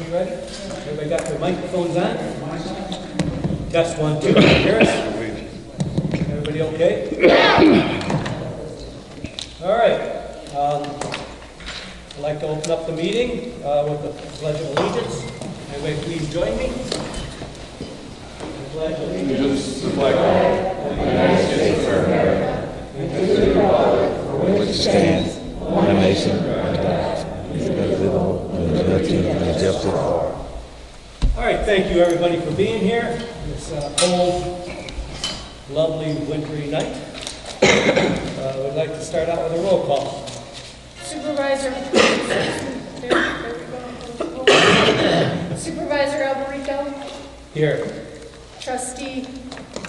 Everybody ready? Everybody got their microphones on? Test 1, 2. Harris? Everybody okay? All right. I'd like to open up the meeting with the Pledge of Allegiance. Everybody please join me. Pledge of Allegiance to the flag of the United States of America and to the republic for which it stands, one nation, All right, thank you everybody for being here this cold, lovely, wintry night. We'd like to start out with a roll call. Supervisor Alberico. Here. Trustee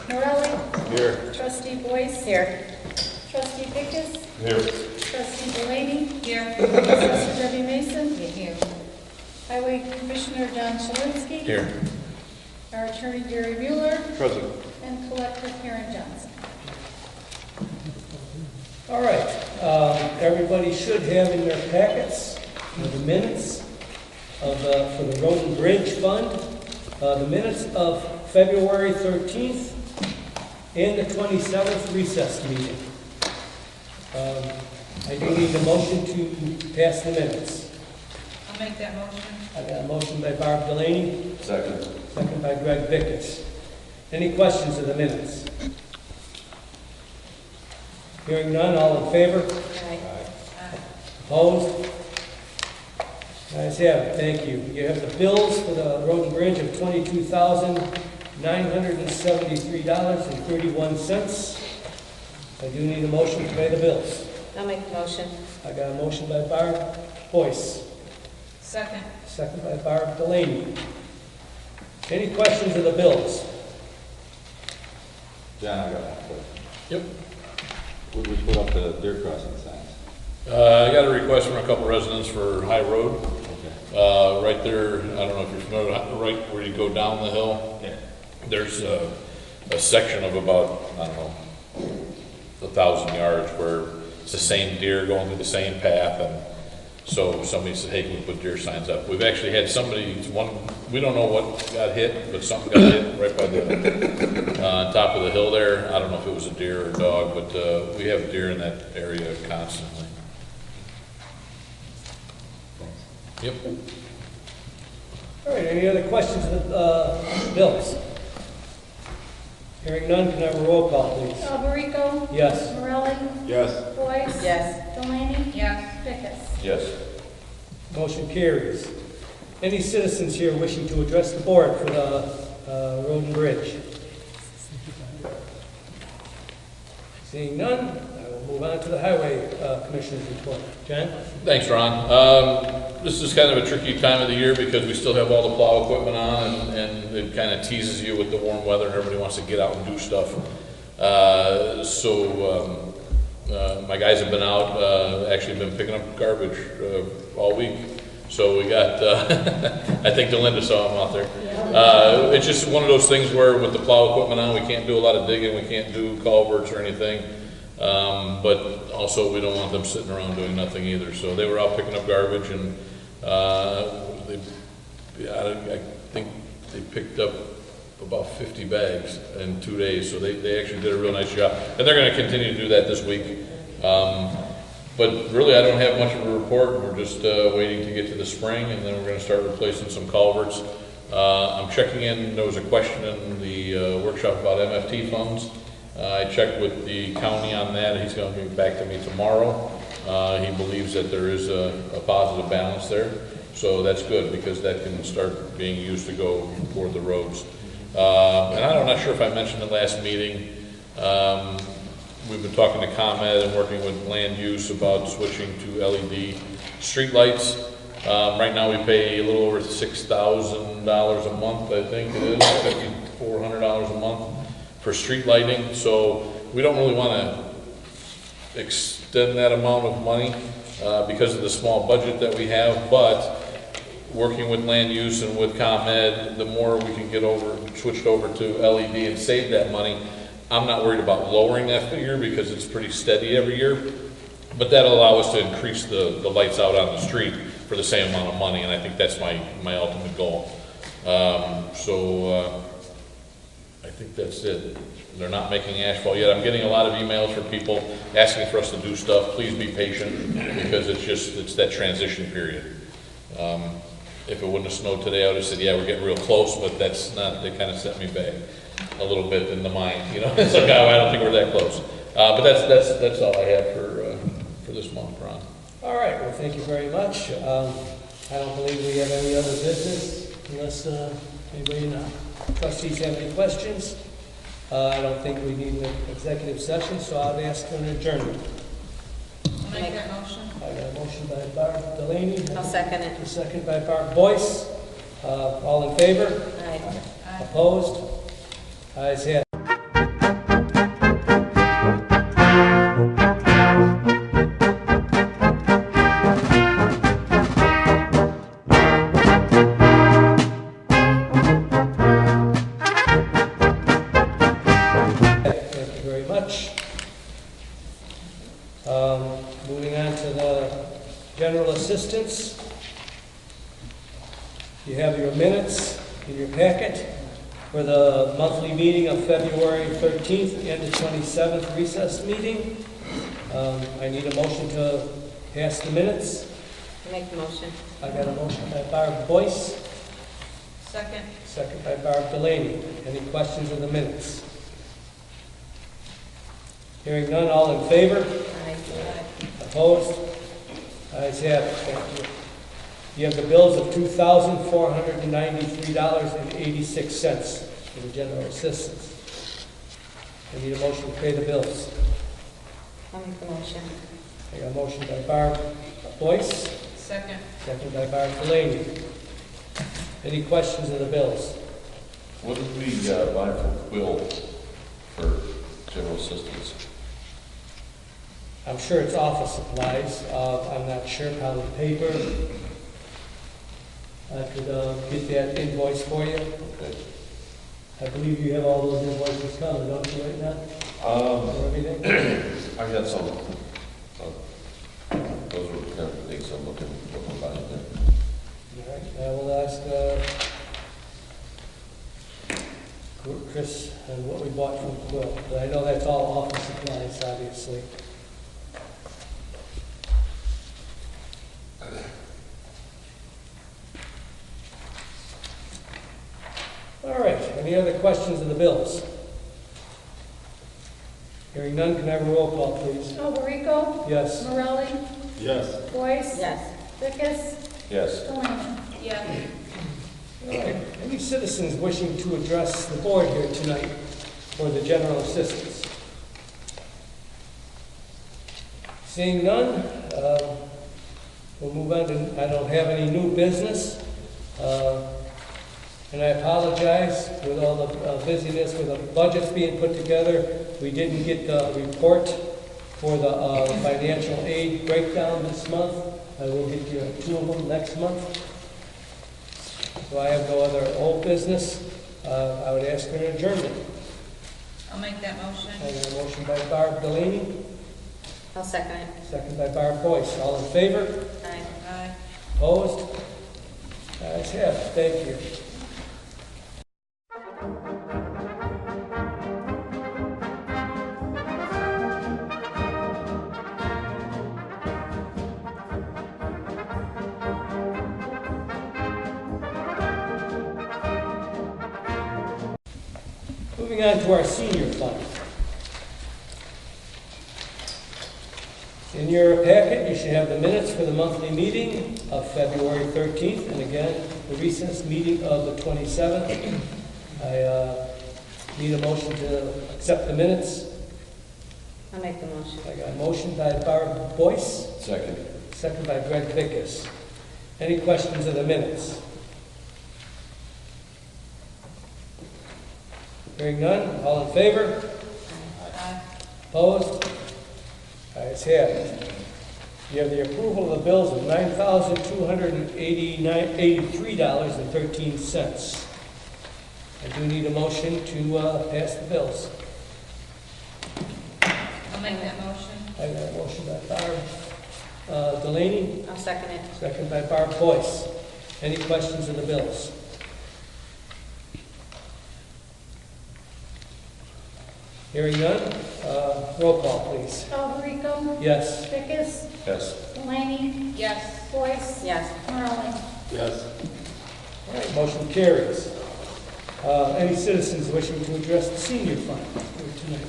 Morelli. Here. Trustee Boyce. Here. Trustee Pickus. Here. Trustee Delaney. Here. Assessor Debbie Mason. Here. Highway Commissioner John Shalinski. Here. Our Attorney Gary Mueller. Present. And Collector Karen Johnson. All right. Everybody should have in their packets the minutes of for the Road and Bridge Fund, the minutes of February 13th and the 27th recess meeting. I do need a motion to pass the minutes. I'll make that motion. I got a motion by Barb Delaney. Second. Second by Greg Vickers. Any questions of the minutes? Hearing none, all in favor? Aye. Opposed? Ayes have it, thank you. You have the bills for the road and bridge of $22,973.31. I do need a motion to pay the bills. I'll make the motion. I got a motion by Barb Boyce. Second. Second by Barb Delaney. Any questions of the bills? John, I got one question. Yep. We put up the deer crossing signs. I got a request from a couple residents for High Road. Okay. Right there, I don't know if you're familiar, right where you go down the hill. Yeah. There's a section of about, I don't know, 1,000 yards where it's the same deer going through the same path, and so somebody said, hey, can we put deer signs up? We've actually had somebody, we don't know what got hit, but something got hit right by the top of the hill there. I don't know if it was a deer or a dog, but we have deer in that area constantly. Yep. All right, any other questions of bills? Hearing none, can I have a roll call, please? Alberico. Yes. Morelli. Yes. Boyce. Yes. Delaney. Yes. Pickus. Yes. Motion carries. Any citizens here wishing to address the board for the road and bridge? Seeing none, I will move on to the highway commissioner's report. John? Thanks, Ron. This is kind of a tricky time of the year because we still have all the plow equipment on, and it kind of teases you with the warm weather and everybody wants to get out and do stuff. My guys have been out, actually been picking up garbage all week. So we got, I think Delinda saw them out there. It's just one of those things where with the plow equipment on, we can't do a lot of digging, we can't do culverts or anything. But also we don't want them sitting around doing nothing either. So they were out picking up garbage, and I think they picked up about 50 bags in 2 days. So they actually did a real nice job. And they're going to continue to do that this week. But really, I don't have much of a report. We're just waiting to get to the spring, and then we're going to start replacing some culverts. I'm checking in. There was a question in the workshop about MFT funds. I checked with the county on that. He's going to get back to me tomorrow. He believes that there is a positive balance there. So that's good because that can start being used to go toward the roads. And I'm not sure if I mentioned the last meeting. We've been talking to ComEd and working with land use about switching to LED streetlights. Right now we pay a little over $6,000 a month, I think it is, $5,400 a month for street lighting. So we don't really want to extend that amount of money because of the small budget that we have, but working with land use and with ComEd, the more we can get switched over to LED and save that money. I'm not worried about lowering that figure because it's pretty steady every year, but that'll allow us to increase the lights out on the street for the same amount of money, and I think that's my ultimate goal. I think that's it. They're not making asphalt yet. I'm getting a lot of emails from people asking for us to do stuff. Please be patient, because it's that transition period. If it wouldn't have snowed today, I would have said, yeah, we're getting real close, but that's not, they kind of set me back a little bit in the mind, you know. It's like, oh, I don't think we're that close. But that's all I have for this month, Ron. All right, well, thank you very much. I don't believe we have any other business, unless anybody in the trustees have any questions. I don't think we need an executive session, so I'd ask for an adjournment. I'll make that motion. I got a motion by Barb Delaney. I'll second it. A second by Barb Boyce. All in favor? Aye. Opposed? Ayes have it. Moving on to the general assistance. You have your minutes in your packet for the monthly meeting of February 13th and the 27th recess meeting. I need a motion to pass the minutes. Make the motion. I got a motion by Barb Boyce, Second. second by Barb Delaney. Any questions of the minutes? Hearing none, all in favor? Aye. Opposed? Ayes have it. Thank you. You have the bills of $2,493.86 for the general assistance. I need a motion to pay the bills. I'll make the motion. I got a motion by Barb Boyce, Second. second by Barb Delaney. Any questions of the bills? What did we buy from Quill for general assistance? I'm sure it's office supplies. I'm not sure, probably paper. I could get that invoice for you. Okay. I believe you have all those invoices coming, don't you, right now? For everything? I got some. Those were kind of things I'm looking for buying there. All right, I will ask Chris and what we bought from Quill. But I know that's all office supplies, obviously. All right, any other questions of the bills? Hearing none, can I have a roll call, please? Alberico? Yes. Morelli? Yes. Boyce? Yes. Vickers? Yes. Delaney? Yes. All right, any citizens wishing to address the board here tonight for the general assistance? Seeing none, we'll move on to, I don't have any new business. And I apologize with all the busyness with the budgets being put together. We didn't get the report for the financial aid breakdown this month. I will get you two of them next month. So I have no other old business. I would ask for an adjournment. I'll make that motion. I got a motion by Barb Delaney, I'll second it. second by Barb Boyce. All in favor? Aye. Aye. Opposed? Ayes have it. Thank you. Moving on to our senior fund. In your packet, you should have the minutes for the monthly meeting of February 13th, and again, the recess meeting of the 27th. I need a motion to accept the minutes. I'll make the motion. I got a motion by Barb Boyce, Second. second by Greg Vickers. Any questions of the minutes? Hearing none, all in favor? Aye. Opposed? Ayes have it. You have the approval of the bills of $9,283.13. I do need a motion to pass the bills. I'll make that motion. I got a motion by Barb Delaney, I'll second it. second by Barb Boyce. Any questions of the bills? Hearing none, roll call, please. Alberico? Yes. Vickers? Yes. Delaney? Yes. Boyce? Yes. Marley? Yes. All right, motion carries. Any citizens wishing to address the senior fund for tonight?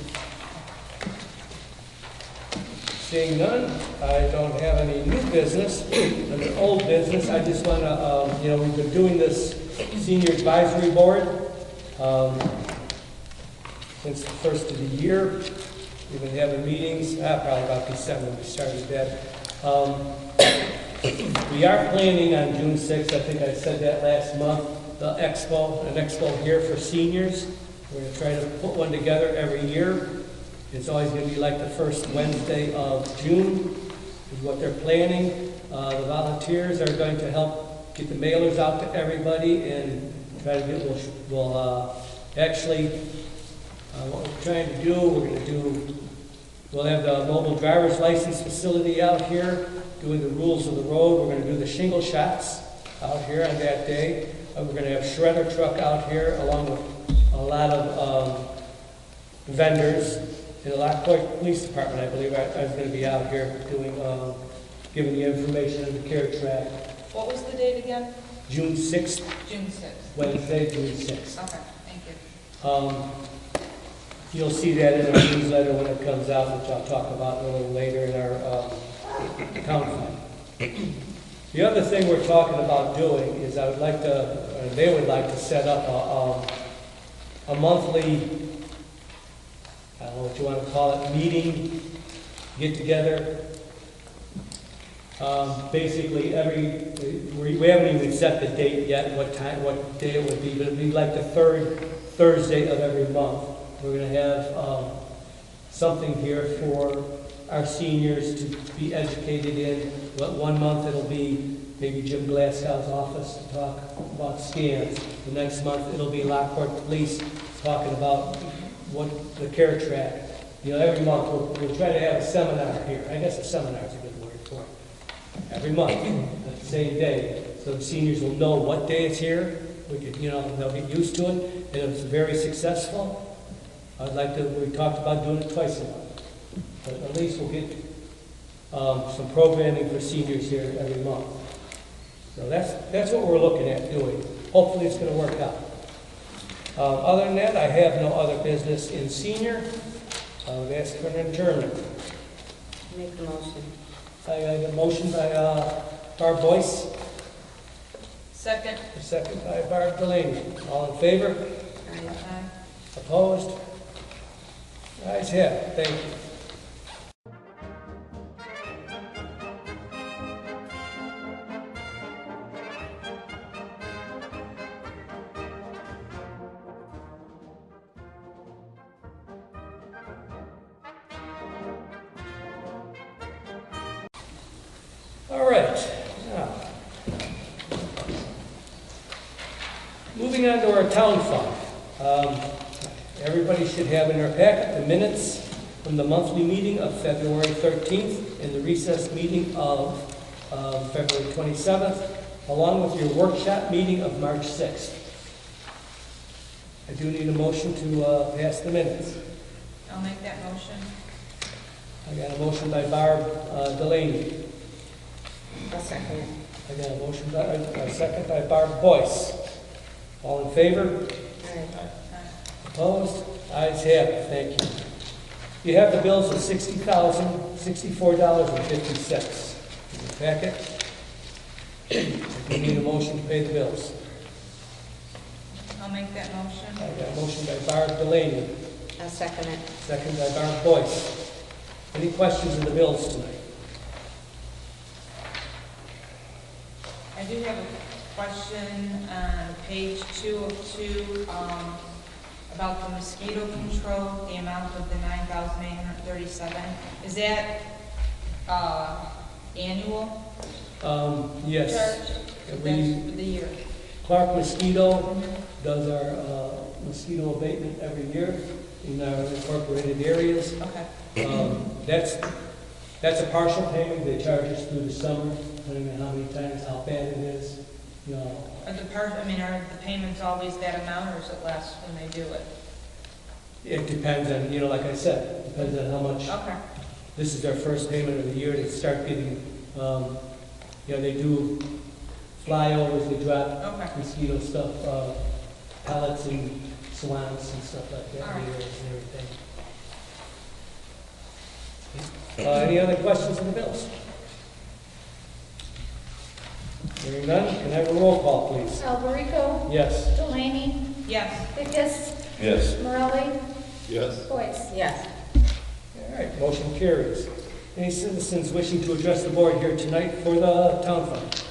Seeing none, I don't have any new business. Under old business, I just want to, we've been doing this senior advisory board since the first of the year. We've been having meetings, probably about December we started that. We are planning on June 6th, I think I said that last month, an expo here for seniors. We're going to try to put one together every year. It's always going to be like the first Wednesday of June is what they're planning. The volunteers are going to help get the mailers out to everybody and try to get, what we're trying to do, we'll have the mobile driver's license facility out here doing the rules of the road. We're going to do the shingle shots out here on that day. We're going to have shredder truck out here along with a lot of vendors. In the Lockport Police Department, I believe I was going to be out here doing, giving the information on the care track. What was the date again? June 6th, June 6th. Wednesday, June 6th. Okay, thank you. You'll see that in our newsletter when it comes out, which I'll talk about a little later in our town fund. The other thing we're talking about doing is I would like to, or they would like to set up a monthly, I don't know what you want to call it, meeting, get together. Basically we haven't even set the date yet, what day it would be, but it'd be like the third Thursday of every month. We're going to have something here for our seniors to be educated in. One month it'll be maybe Jim Glasgow's office to talk about scans. The next month it'll be Lockport Police talking about what the care track. Every month we'll try to have a seminar here. I guess a seminar is a good word for it. Every month, at the same day, so the seniors will know what day it's here. We could, they'll get used to it, and if it's very successful, we talked about doing it twice a month. But at least we'll get some programming for seniors here every month. So that's what we're looking at doing. Hopefully it's going to work out. Other than that, I have no other business in senior. I would ask for an adjournment. Make the motion. I got a motion by Barb Boyce, Second. a second by Barb Delaney. All in favor? Aye. Opposed? Ayes have it. Thank you. All right. Now, moving on to our town fund. Everybody should have in their packet the minutes from the monthly meeting of February 13th and the recess meeting of February 27th, along with your workshop meeting of March 6th. I do need a motion to pass the minutes. I'll make that motion. I got a motion by Barb Delaney. I'll second it. I got a motion by a second by Barb Boyce. All in favor? Aye. Opposed? Ayes have it. Thank you. You have the bills of $60,064.50 in your packet. You need a motion to pay the bills. I'll make that motion. I got a motion by Barb Delaney, I'll second it. second by Barb Boyce. Any questions on the bills tonight? I do have a question on page 2 of 2, about the mosquito control, the amount of the $9,837. Is that annual Yes. charge? That's for the year. Clark Mosquito does our mosquito abatement every year in our incorporated areas. Okay. That's That's a partial payment, they charge us through the summer, depending on how many times, how bad it is, you know. Are the payments always that amount, or is it less when they do it? It depends on, you know, like I said, depends on how much. Okay. This is their first payment of the year, they start getting, you know, they do flyovers, they drop Okay. mosquito stuff, pellets and swamps and stuff like that, All right. and everything. Any other questions on the bills? Hearing none, can I have a roll call, please? Alberico, Yes. Delaney, Yes. Vickers, Yes. Morelli, Yes. Boyce. Yes. All right, motion carries. Any citizens wishing to address the board here tonight for the town fund?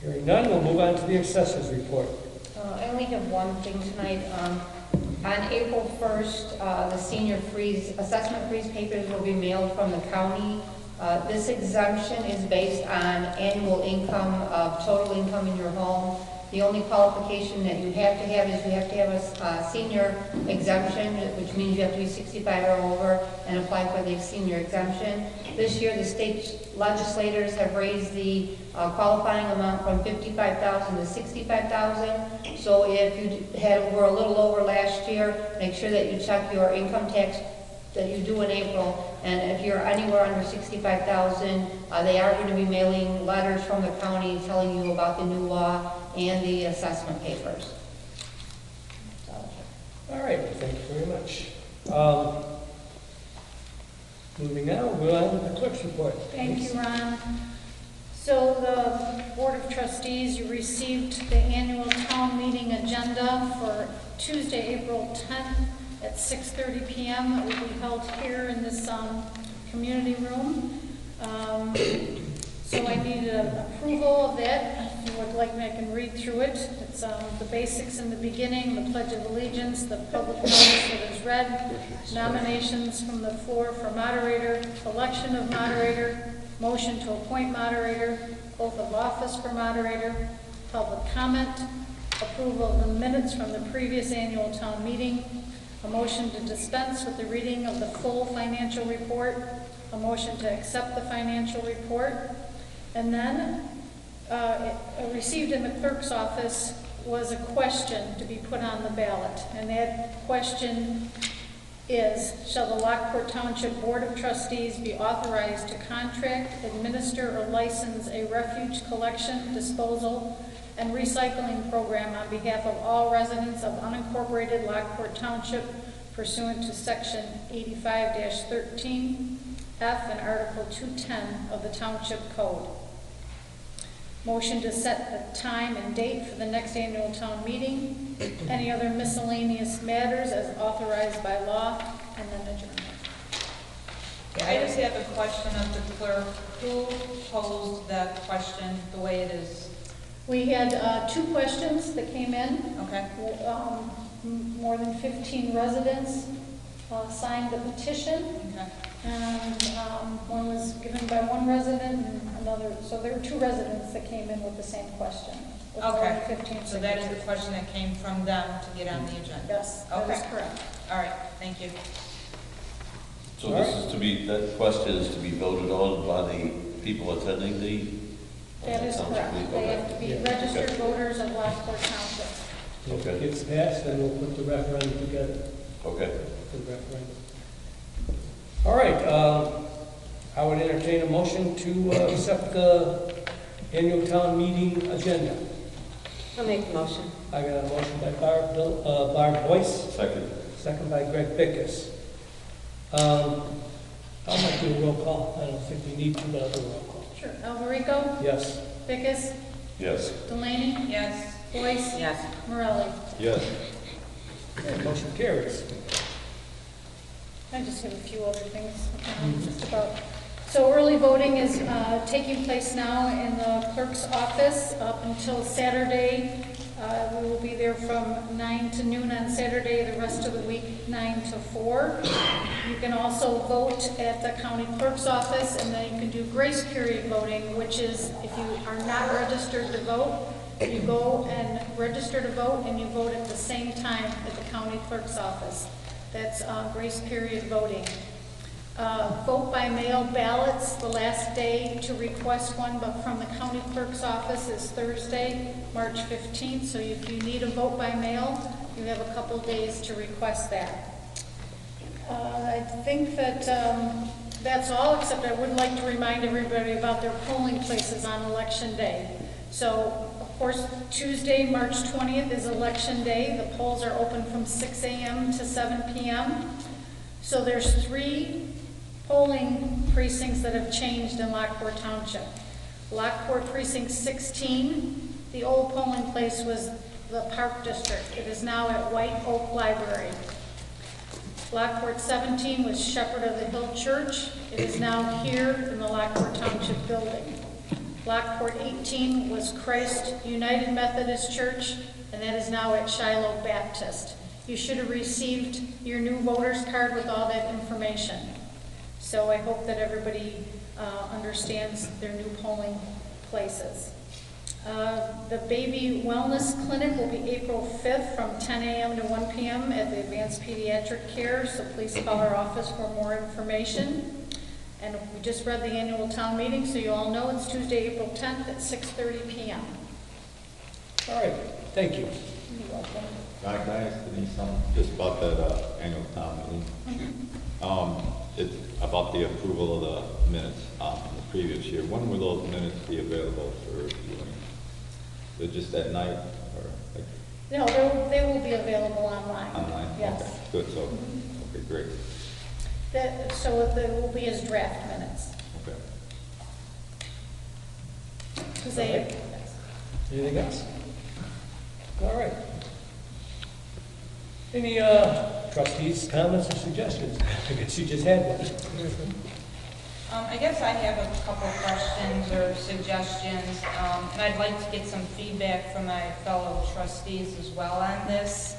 Hearing none, we'll move on to the assessors report. I only have one thing tonight. On April 1st, the senior assessment freeze papers will be mailed from the county. This exemption is based on annual income, total income in your home. The only qualification that you have to have is you have to have a senior exemption, which means you have to be 65 or over and apply for the senior exemption. This year, the state legislators have raised the qualifying amount from $55,000 to $65,000. So if you were a little over last year, make sure that you check your income tax that you do in April. And if you're anywhere under $65,000, they are going to be mailing letters from the county telling you about the new law and the assessment papers. All right, thank you very much. Moving on, we'll have the clerk's report. Thank you, Ron. So the Board of Trustees, you received the annual town meeting agenda for Tuesday, April 10th at 6:30 p.m. It will be held here in this community room. So I need approval of that. If you would like me, I can read through it. It's the basics in the beginning, the Pledge of Allegiance, the public notice that is read, nominations from the floor for moderator, election of moderator, motion to appoint moderator, oath of office for moderator, public comment, approval of the minutes from the previous annual town meeting, a motion to dispense with the reading of the full financial report, a motion to accept the financial report, and then received in the clerk's office was a question to be put on the ballot. And that question is, shall the Lockport Township Board of Trustees be authorized to contract, administer, or license a refuge collection, disposal, and recycling program on behalf of all residents of unincorporated Lockport Township pursuant to Section 85-13F and Article 210 of the Township Code. Motion to set the time and date for the next annual town meeting, any other miscellaneous matters as authorized by law, and then adjournment. I just have a question of the clerk. Who posed that question the way it is? We had 2 questions that came in. Okay. More than 15 residents signed the petition, Okay. and one was given by one resident and another. So there were 2 residents that came in with the same question. With more than Okay. 15 So that is the signatures. question that came from them to get on the agenda? Yes, that is Okay. correct. All right, thank you. So this is to be, that question is to be voted on by the people attending the? That is township correct. meeting? They have to be Yeah. registered voters of Lockport Township. If Okay. it gets passed, then we'll put the referendum together. Okay. The referendum. All right, I would entertain a motion to accept the annual town meeting agenda. I'll make the motion. I got a motion by Barb Boyce, Second. second by Greg Bickus. I'll not do a roll call. I don't think we need to, but I'll do a roll call. Sure. Alberico? Yes. Vickers? Yes. Delaney? Yes. Boyce? Yes. Morelli? Yes. Okay, motion carries. I just have a few other things, just about. So early voting is taking place now in the clerk's office up until Saturday. We will be there from 9 to noon on Saturday, the rest of the week 9 to 4. You can also vote at the county clerk's office, and then you can do grace period voting, which is if you are not registered to vote, you go and register to vote, and you vote at the same time at the county clerk's office. That's grace period voting. Vote by mail ballots, the last day to request one, but from the county clerk's office is Thursday, March 15th. So if you need a vote by mail, you have a couple days to request that. I think that that's all, except I would like to remind everybody about their polling places on election day. So, of course, Tuesday, March 20th is election day. The polls are open from 6 a.m. to 7 p.m. So there's 3 polling precincts that have changed in Lockport Township. Lockport Precinct 16, the old polling place was the Park District. It is now at White Oak Library. Lockport 17 was Shepherd of the Hill Church. It is now here in the Lockport Township building. Lockport 18 was Christ United Methodist Church, and that is now at Shiloh Baptist. You should have received your new voter's card with all that information. So I hope that everybody understands their new polling places. The baby wellness clinic will be April 5th from 10 a.m. to 1 p.m. at the Advanced Pediatric Care, so please call our office for more information. And we just read the annual town meeting, so you all know it's Tuesday, April 10th at 6:30 p.m. All right, thank you. You're welcome. Can I ask Denise something just about that annual town meeting? It's about the approval of the minutes from the previous year. When will those minutes be available for viewing? Is it just at night or like No, they will be available online. online? Yes. Okay, good. So, okay, great. So they will be as draft minutes. Okay. 'Cause they, Okay. Anything else? All right. Any trustees' comments or suggestions? I guess you just had one. I guess I have a couple questions or suggestions, and I'd like to get some feedback from my fellow trustees as well on this.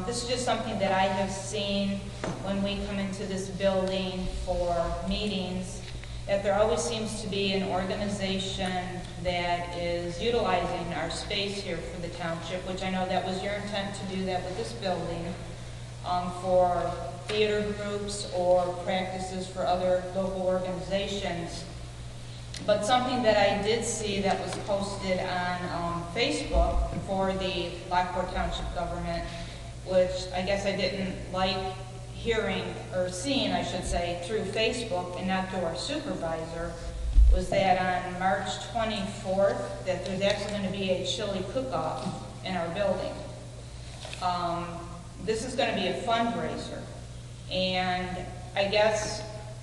This is just something that I have seen when we come into this building for meetings, that there always seems to be an organization that is utilizing our space here for the township, which I know that was your intent to do that with this building, for theater groups or practices for other local organizations. But something that I did see that was posted on Facebook for the Lockport Township government, which I guess I didn't like hearing, or seeing, I should say, through Facebook and not through our supervisor, was that on March 24th, that there's actually going to be a chili cook-off in our building. This is going to be a fundraiser, and I guess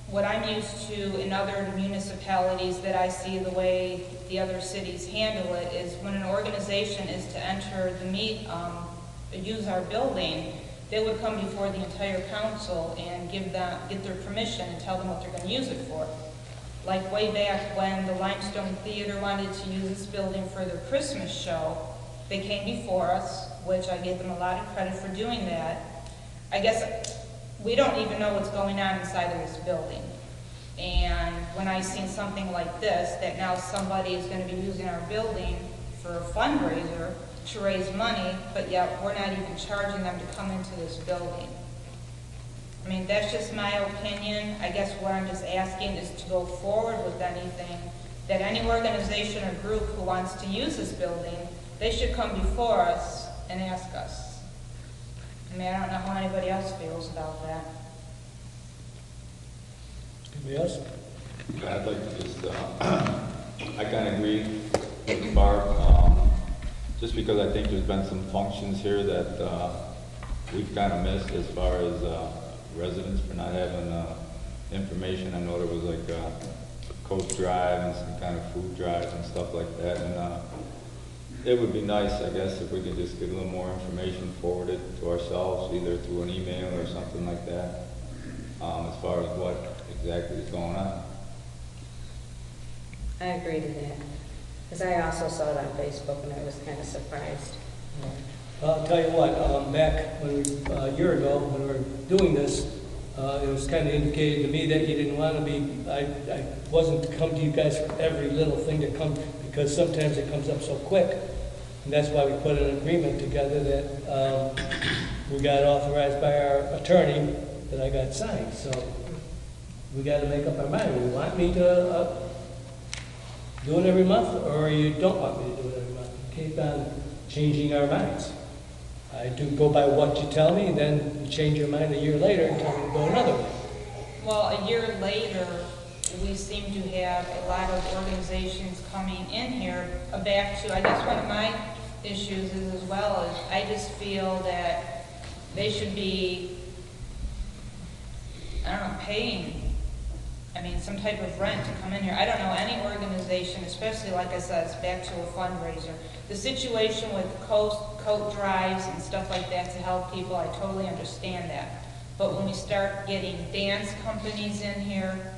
what I'm used to in other municipalities that I see the way the other cities handle it is when an organization is to enter the use our building, they would come before the entire council and get their permission and tell them what they're going to use it for. Like way back when the Limestone Theater wanted to use this building for their Christmas show, they came before us, which I gave them a lot of credit for doing that. I guess we don't even know what's going on inside of this building. And when I seen something like this, that now somebody is going to be using our building for a fundraiser to raise money, but yet we're not even charging them to come into this building. I mean, that's just my opinion. I guess what I'm just asking is to go forward with anything, that any organization or group who wants to use this building, they should come before us and ask us. I mean, I don't know how anybody else feels about that. Anybody else? I'd like to just, I kind of agree with Barb, just because I think there's been some functions here that we've kind of missed as far as residents for not having information. I know there was like a coat drive and some kind of food drives and stuff like that, and it would be nice, I guess, if we could just get a little more information forwarded to ourselves, either through an email or something like that, as far as what exactly is going on. I agree to that, because I also saw it on Facebook and I was kind of surprised. I'll tell you what, back when a year ago, when we were doing this, it was kind of indicated to me that you didn't want to be, I wasn't to come to you guys for every little thing that comes, because sometimes it comes up so quick. And that's why we put an agreement together that we got authorized by our attorney that I got signed, so we got to make up our mind. You want me to do it every month, or you don't want me to do it every month? Keep on changing our minds. I do go by what you tell me, then you change your mind a year later and tell me to go another way. Well, a year later, we seem to have a lot of organizations coming in here. Back to, I guess one of my issues is as well is I just feel that they should be, I don't know, paying, some type of rent to come in here. I don't know any organization, especially like I said, it's back to a fundraiser. The situation with coat drives and stuff like that to help people, I totally understand that. But when we start getting dance companies in here,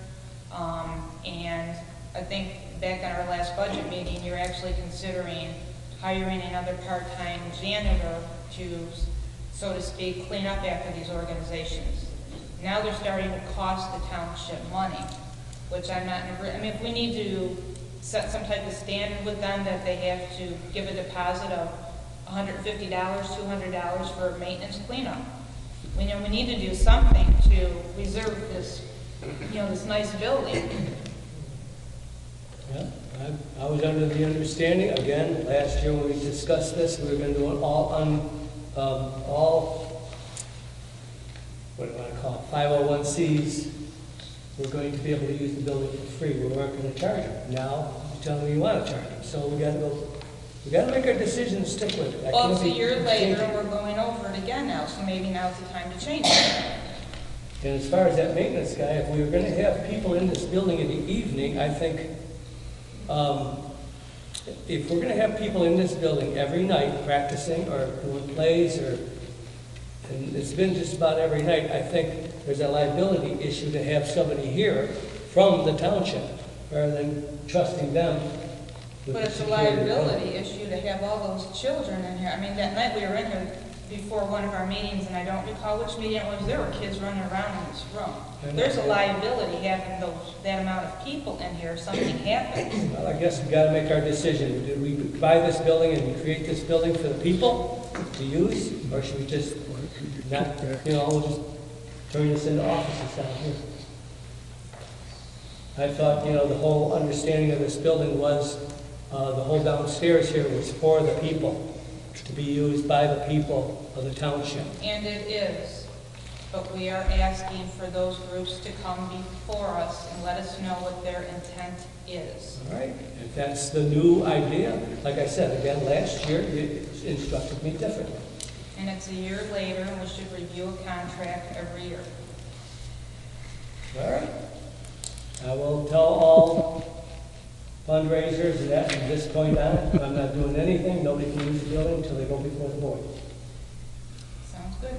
and I think back on our last budget meeting, you're actually considering hiring another part-time janitor to, so to speak, clean up after these organizations. Now they're starting to cost the township money, which I'm not in agree. If we need to set some type of standard with them that they have to give a deposit of $150, $200 for maintenance cleanup. We know we need to do something to reserve this, this nice building. Yeah, I was under the understanding, again, last year when we discussed this, we were going to do it all, what do I want to call it, 501Cs. We're going to be able to use the building for free. We weren't going to charge them. Now, you're telling me you want to charge them. So we got to make our decision and stick with it. Well, it's a year later and we're going over it again now, so maybe now's the time to change it. And as far as that maintenance guy, if we were going to have people in this building in the evening, I think if we're going to have people in this building every night practicing or doing plays, and it's been just about every night, I think there's a liability issue to have somebody here from the township rather than trusting them. But it's a liability issue to have all those children in here. That night we were in here before one of our meetings, and I don't recall which meeting it was, there were kids running around in this room. There's a liability having that amount of people in here if something happens. Well, I guess we've got to make our decision. Did we buy this building and create this building for the people to use, or should we just not, we'll just turn this into offices down here? I thought, the whole understanding of this building was the whole downstairs here was for the people, to be used by the people of the township. And it is, but we are asking for those groups to come before us and let us know what their intent is. All right, if that's the new idea, like I said, again, last year, you instructed me differently. And it's a year later, and we should review a contract every year. All right. I will tell all fundraisers that from this point on, if I'm not doing anything, nobody can use the building until they go before the board. Sounds good.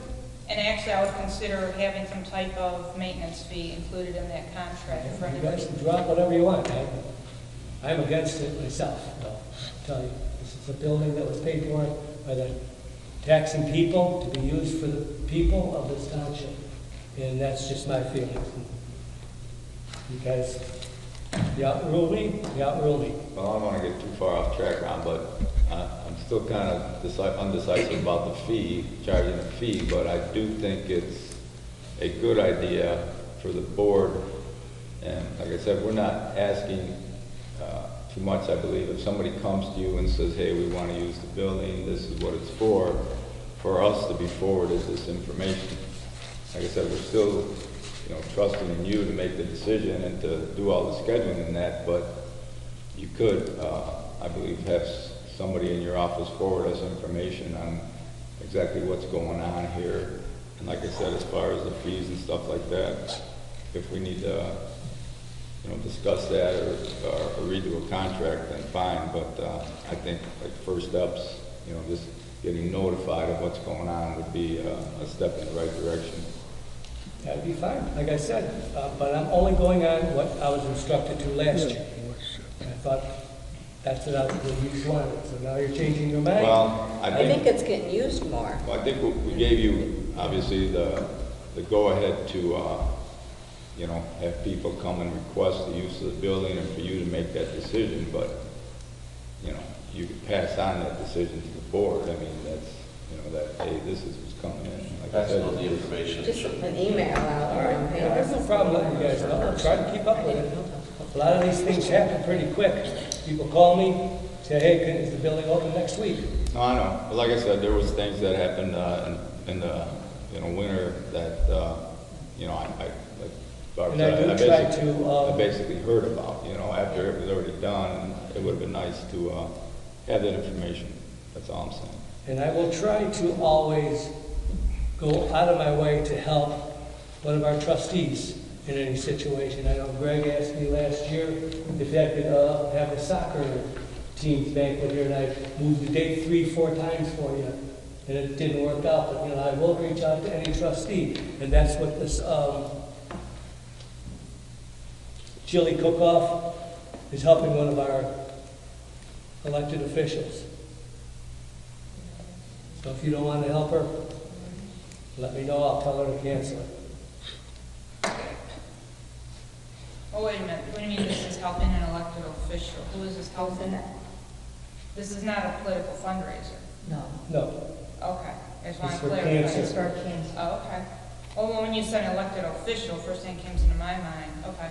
And actually, I would consider having some type of maintenance fee included in that contract for You anybody. guys can drop whatever you want. I'm against it myself, I'll tell you. This is a building that was paid for by the taxing people to be used for the people of this township. And that's just my feelings. You guys, you outrule me, you outrule me. Well, I don't want to get too far off track, Ron, but I'm still kind of undecisive about the fee, charging a fee, but I do think it's a good idea for the board. And like I said, we're not asking too much, I believe. If somebody comes to you and says, hey, we want to use the building, this is what it's for us to be forwarded this information. Like I said, we're still trusting in you to make the decision and to do all the scheduling in that, but you could, I believe, have somebody in your office forward us information on exactly what's going on here. And like I said, as far as the fees and stuff like that, if we need to, discuss that or redo a contract, then fine. But I think like first steps, just getting notified of what's going on would be a step in the right direction. That'd be fine, like I said, but I'm only going on what I was instructed to last year. I thought that's what you wanted, so now you're changing your mind? Well, I think it's getting used more. Well, I think we gave you, obviously, the go-ahead to, have people come and request the use of the building and for you to make that decision, but, you could pass on that decision to the board. that, hey, this is what's coming in. Like I Passing on the said, information. Just an email out. All right, there's no problem letting you guys know. I'll try to keep up with it. A lot of these things happen pretty quick. People call me, say, hey, is the building open next week? no, I know, but like I said, there was things that happened in the, winter that, like Barb And I said, do try I to, basically heard about, after it was already done, and it would have been nice to have that information. That's all I'm saying. and I will try to always go out of my way to help one of our trustees in any situation. I know Greg asked me last year if I could have a soccer team's banquet here, and I moved the date 3-4 times for you, and it didn't work out. But I will reach out to any trustee, and that's what this chili cook-off is helping one of our elected officials. So if you don't want to help her, let me know. I'll tell her to cancel it. Oh, wait a minute, what do you mean this is helping an elected official? Who is this helping? This is not a political fundraiser? No. No. Okay, I just want It's to for clarify. cancer. It's for cancer. Oh, okay. Oh, well, when you said elected official, first thing came into my mind, okay.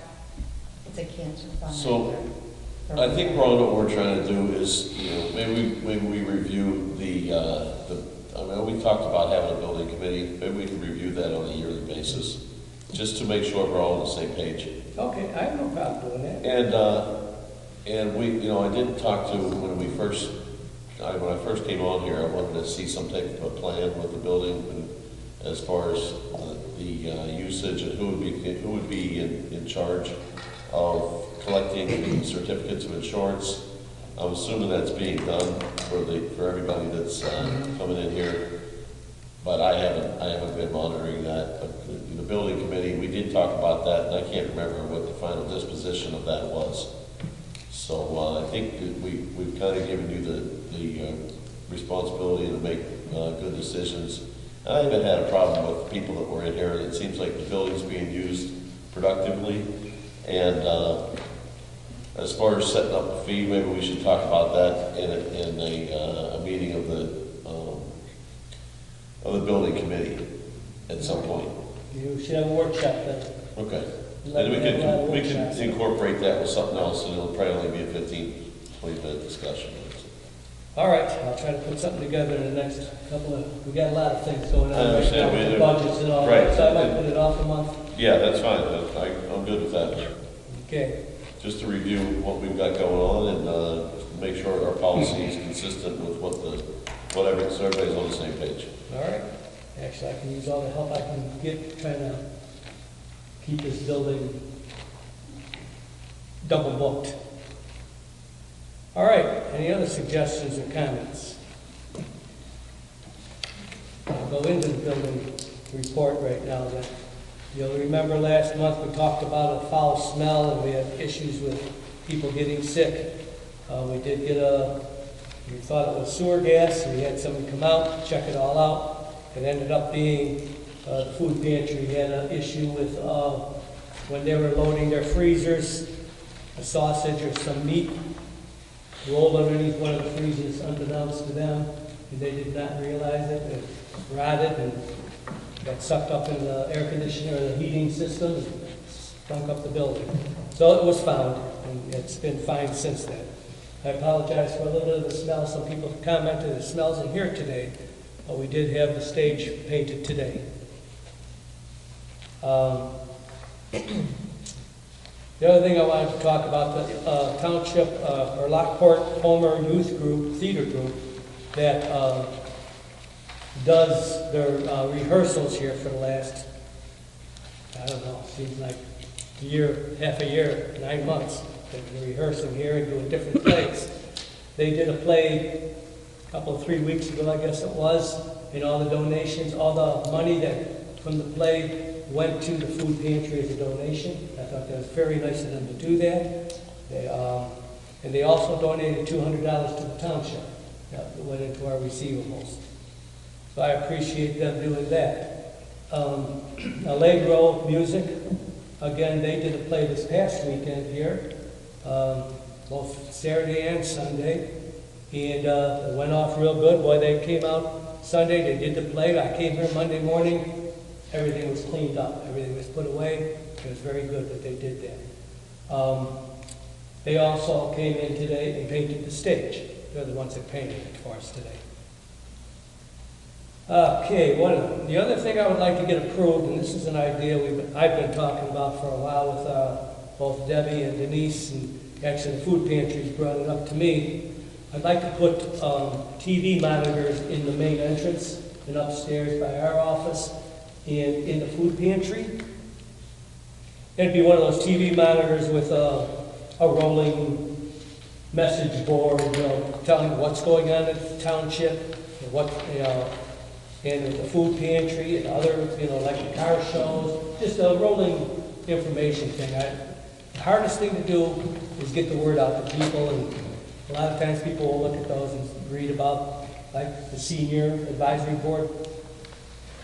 It's a cancer fund. So, I think, Ron, what we're trying to do is, maybe we review we talked about having a building committee, maybe we can review that on a yearly basis, just to make sure we're all on the same page. Okay, I have no problem doing that. And we, I did talk to, when I first came on here, I wanted to see some type of a plan with the building, and as far as the usage and who would be in charge of collecting the certificates of insurance. I'm assuming that's being done for everybody that's coming in here, but I haven't been monitoring that. But the building committee, we did talk about that, and I can't remember what the final disposition of that was. So I think that we've kind of given you the responsibility to make good decisions. And I haven't had a problem with the people that were in here. It seems like the building's being used productively. And as far as setting up a fee, maybe we should talk about that in a meeting of the building committee at some point. You should have a workshop then. Okay. Let And me have a lot of we can workshops. incorporate that with something else, and it'll probably only be a 15, 20-minute discussion. All right, I'll try to put something together in the next couple of, we got a lot of things going on I right understand, now with we the do. budgets and all Right. that, so I might put it off a month. Yeah, that's fine. I'm good with that. Okay, Just to review what we've got going on and make sure our policy is consistent with whatever, so everybody's on the same page. all right. Actually, I can use all the help I can get trying to keep this building double booked. All right, any other suggestions or comments? I'll go into the building report right now. That you'll remember last month we talked about a foul smell and we had issues with people getting sick. We did get we thought it was sewer gas, and we had somebody come out, check it all out. It ended up being the food pantry had an issue with when they were loading their freezers, a sausage or some meat rolled underneath one of the freezers unbeknownst to them, and they did not realize it. It rotted and got sucked up in the air conditioner or the heating system and stunk up the building. So it was found, and it's been fine since then. I apologize for a little bit of the smell. Some people commented it smells in here today, but we did have the stage painted today. The other thing I wanted to talk about, the township or Lockport Homer Youth Group, Theater Group, that does their rehearsals here for the last, I don't know, seems like a year, half a year, 9 months. They've been rehearsing here and doing different plays. They did a play a couple, 3 weeks ago, I guess it was, and all the donations, all the money that from the play went to the food pantry as a donation. I thought that was very nice of them to do that. And they also donated $200 to the township. That went into our receivables. So I appreciate them doing that. Allegro Music, again, they did a play this past weekend here, both Saturday and Sunday, and it went off real good. Boy, they came out Sunday, they did the plate. I came here Monday morning, everything was cleaned up, everything was put away. It was very good that they did that. They also came in today and painted the stage. They're the ones that painted it for us today. Okay, the other thing I would like to get approved, and this is an idea I've been talking about for a while with both Debbie and Denise, and actually the food pantries brought it up to me. I'd like to put TV monitors in the main entrance and upstairs by our office and in the food pantry. It'd be one of those TV monitors with a rolling message board, telling what's going on in the township, and what, and with the food pantry and other, like the car shows, just a rolling information thing. The hardest thing to do is get the word out to people, and a lot of times people will look at those and read about, like, the senior advisory board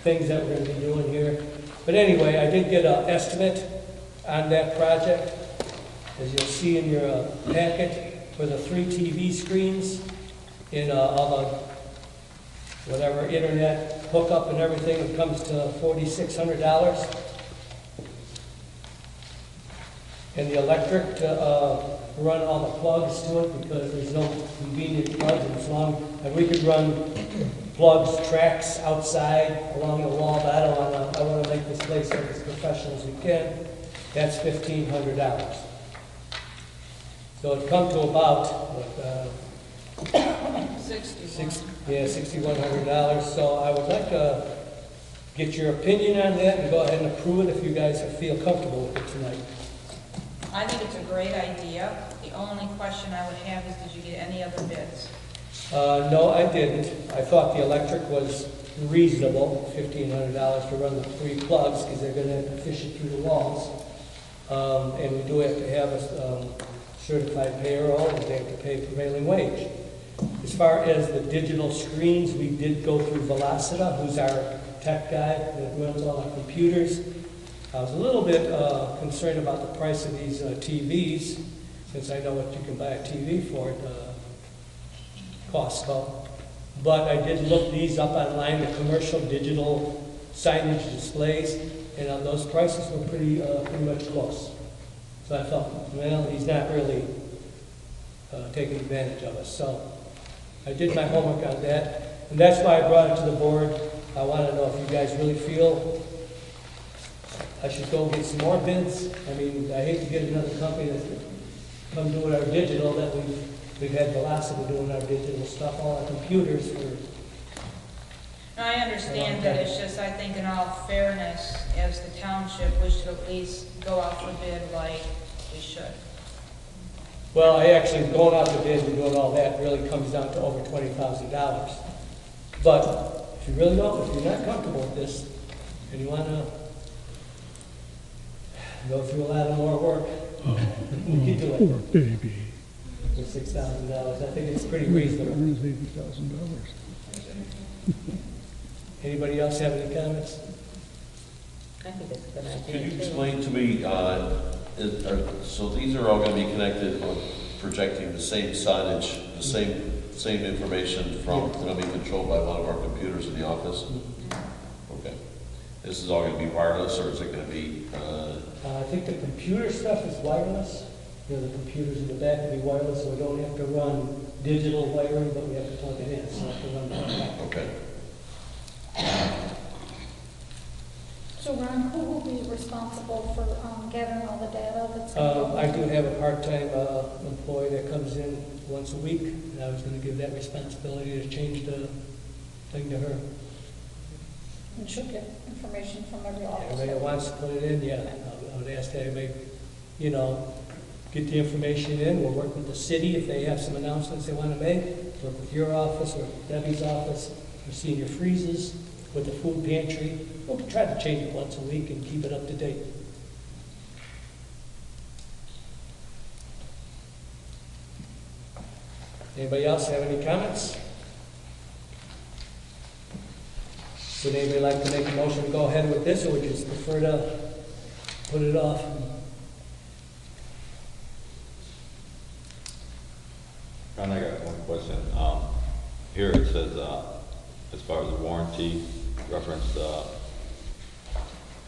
things that we're going to be doing here. But anyway, I did get an estimate on that project. As you'll see in your packet, for the 3 TV screens in all the whatever internet hookup and everything, it comes to $4,600. And the electric to run all the plugs to it, because there's no convenient plugs, and as long as we could run plugs, tracks outside along the wall, but I want to make this place look as professional as we can. That's $1,500. So it come to about $6,100. So I would like to get your opinion on that and go ahead and approve it if you guys feel comfortable with it tonight. I think it's a great idea. The only question I would have is, did you get any other bids? No, I didn't. I thought the electric was reasonable, $1,500 to run the 3 plugs, because they're going to fish it through the walls. And we do have to have a certified payroll, and they have to pay prevailing wage. As far as the digital screens, we did go through Velocita, who's our tech guy that runs all our computers. I was a little bit concerned about the price of these TVs, since I know what you can buy a TV for at Costco. But I did look these up online, the commercial digital signage displays, and those prices were pretty much close. So I thought, well, he's not really taking advantage of us. So I did my homework on that, and that's why I brought it to the board. I want to know if you guys really feel I should go get some more bids. I mean, I hate to get another company that's come doing our digital, that we've had Velocity doing our digital stuff, all our computers for. I understand that, it's just, I think in all fairness, as the township, we should at least go out for bid like we should. Well, actually, going out to bid and doing all that really comes down to over $20,000. But if you really don't, if you're not comfortable with this, and you want to go through a lot of more work, we could do it. Poor baby. For $6,000. I think it's pretty reasonable. Earns $80,000. Anybody else have any comments? I think it's a good idea. Could you too. explain to me, so these are all going to be connected on projecting the same signage, the same information from, going to be controlled by one of our computers in the office? Okay. This is all going to be wireless, or is it going to be? I think the computer stuff is wireless. The computers in the back will be wireless, so we don't have to run digital wiring, but we have to plug it in, so we have to run that. Okay. So Ron, who will be responsible for gathering all the data that's going to I do have a part-time employee that comes in once a week, and I was going to give that responsibility to change the thing to her. And she'll get information from every office. Everybody that wants to put it in, yeah, I would ask that everybody, get the information in. We'll work with the city if they have some announcements they want to make. Work with your office or Debbie's office for senior freezes, with the food pantry. We'll try to change it once a week and keep it up to date. Anybody else have any comments? Would anybody like to make a motion to go ahead with this, or would you just prefer to put it off? Ron, I got one question. Here it says, as far as the warranty reference,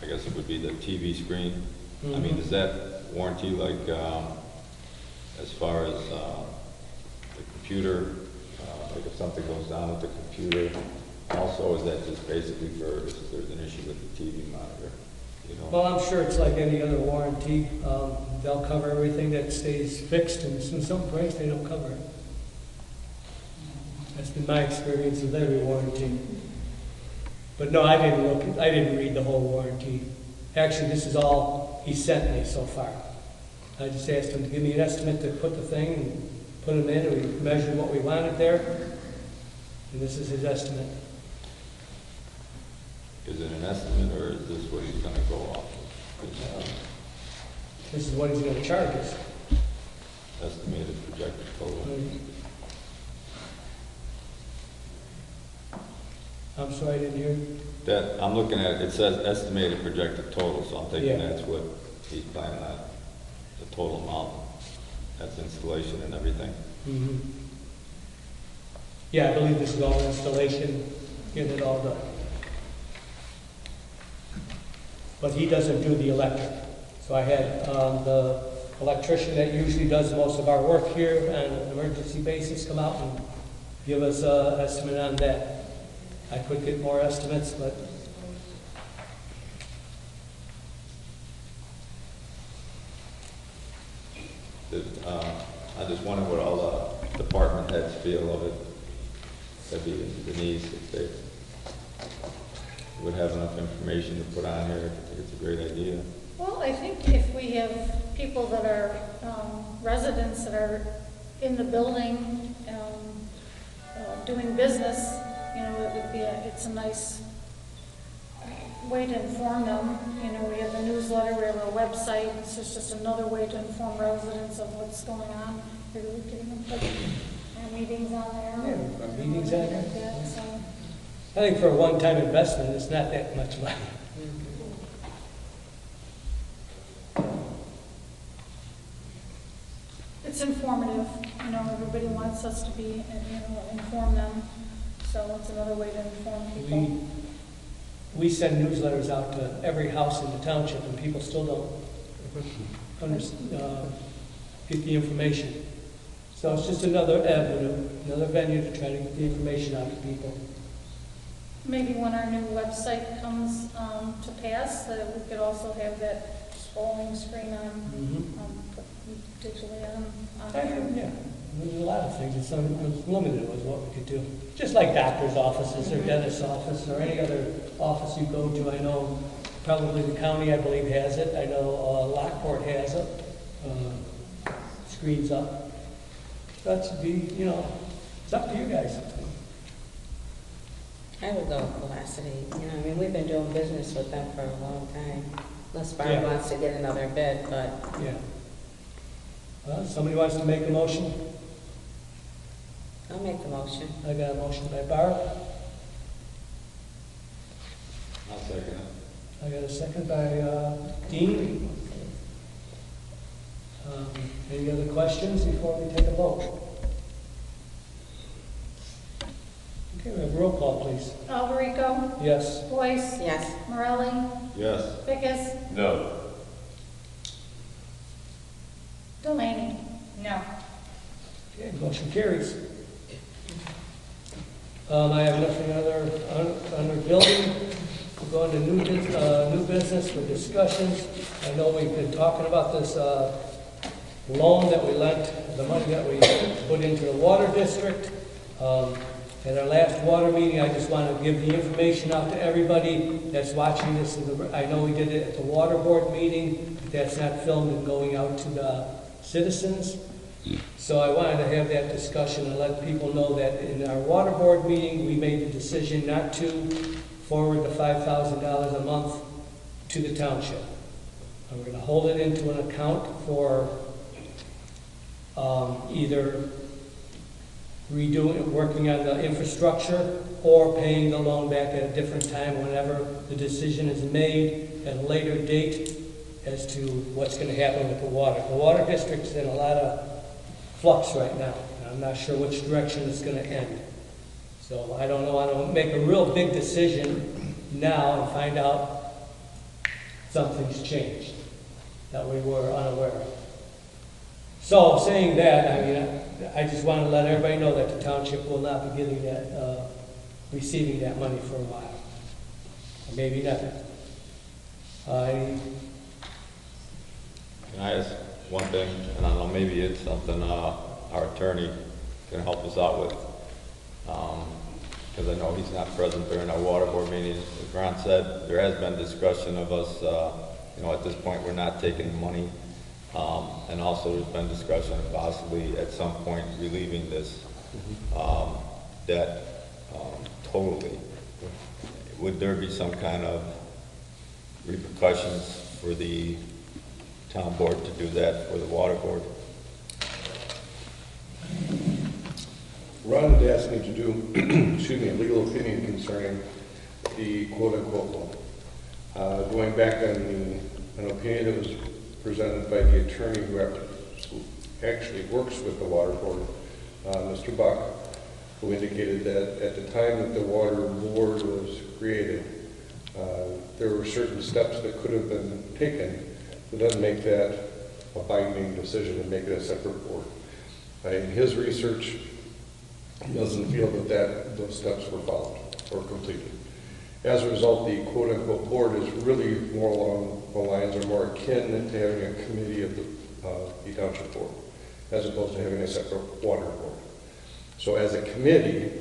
I guess it would be the TV screen. I mean, is that warranty like, as far as the computer, like if something goes down with the computer, also, is that just basically for if there's an issue with the TV monitor, you know? Well, I'm sure it's like any other warranty. They'll cover everything that stays fixed, and as soon as something breaks, they don't cover it. That's been my experience with every warranty. But no, I didn't read the whole warranty. Actually, this is all he sent me so far. I just asked him to give me an estimate to put the thing and put them in, and we measured what we wanted there. And this is his estimate. Is it an estimate, or is this what he's gonna go off of? This is what he's gonna charge us. Estimated projected total. I'm sorry, I didn't hear. That, I'm looking at, it says estimated projected total, so I'm thinking Yeah. that's what he's planning on, the total amount. That's installation and everything. Mhm. Yeah, I believe this is all installation, getting it all done. But he doesn't do the electric. So I had the electrician that usually does most of our work here on an emergency basis come out and give us an estimate on that. I could get more estimates, but I just wonder what all the department heads feel of it. That'd be Denise, if they would have enough information to put on here. I think it's a great idea. Well, I think if we have people that are residents that are in the building doing business, you know, it would be it's a nice way to inform them. You know, we have the newsletter, we have our website. It's just another way to inform residents of what's going on. Maybe we can put our meetings on there. yeah, our meetings on there. Yeah, so. I think for a one-time investment, it's not that much money. It's informative, you know, everybody wants us to be, you know, inform them, so it's another way to inform people. We send newsletters out to every house in the township, and people still don't get the information. So it's just another avenue, another venue to try to get the information out to people. Maybe when our new website comes to pass, that we could also have that scrolling screen put digitally on there. Yeah, there's a lot of things. It's limited with what we could do. Just like doctor's offices or dentist's office or any other office you go to. I know probably the county, I believe, has it. I know Lockport has it. Screens up. That should be, you know, it's up to you guys. I would go with Velocity. You know, I mean, we've been doing business with them for a long time. Unless Barb Yeah. wants to get another bid, but Yeah. Well, somebody wants to make a motion? I'll make the motion. I got a motion by Barb. I'll second it. I got a second by Dean. Any other questions before we take a vote? Okay, we have roll call, please. Alberico? Yes. Boyce? Yes. Morelli? Yes. Vickers? No. Delaney? No. Okay, motion carries. I have nothing other under building. We'll go into new business for discussions. I know we've been talking about this loan that we lent, the money that we put into the water district. At our last water meeting, I just want to give the information out to everybody that's watching this. I know we did it at the water board meeting, but that's not filmed and going out to the citizens. So I wanted to have that discussion and let people know that in our water board meeting, we made the decision not to forward the $5,000 a month to the township. We're going to hold it into an account for either working on the infrastructure or paying the loan back at a different time whenever the decision is made at a later date as to what's going to happen with the water. The water district's in a lot of flux right now, and I'm not sure which direction it's going to end. So I don't know, I don't make a real big decision now and find out something's changed that we were unaware of. So saying that, I mean, I just want to let everybody know that the township will not be getting that, receiving that money for a while. Or maybe never. Can I ask one thing? And I don't know, maybe it's something our attorney can help us out with. Because I know he's not present during our water board meeting. As Ron said, there has been discussion of us, at this point, we're not taking money. And also there's been discussion of possibly at some point relieving this debt totally. Would there be some kind of repercussions for the town board to do that for the water board? Ron had asked me to do, excuse me, a legal opinion concerning the quote-unquote loan. Going back on an opinion that was presented by the attorney who actually works with the water board, Mr. Buck, who indicated that at the time that the water board was created, there were certain steps that could have been taken to then make that a binding decision and make it a separate board. In his research, he doesn't feel that those steps were followed or completed. As a result, the quote-unquote board is really more along the lines or more akin to having a committee of the township board, as opposed to having a separate water board. So as a committee,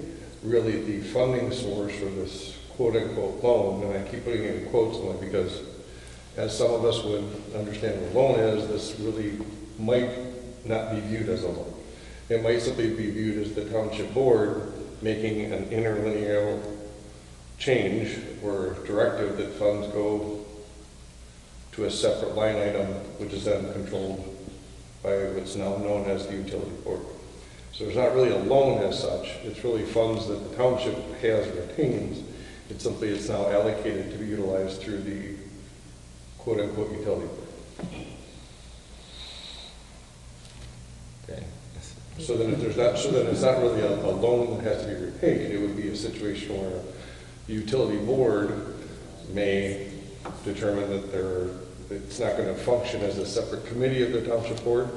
really the funding source for this quote-unquote loan, and I keep putting it in quotes only because as some of us would understand what a loan is, this really might not be viewed as a loan. It might simply be viewed as the township board making an interlinear change or directive that funds go to a separate line item, which is then controlled by what's now known as the utility board. So there's not really a loan as such. It's really funds that the township has retains. It's simply it's now allocated to be utilized through the quote-unquote utility board. Okay. So then if there's not, so then it's not really a loan that has to be repaid. It would be a situation where the utility board may determine that it's not going to function as a separate committee of the township board.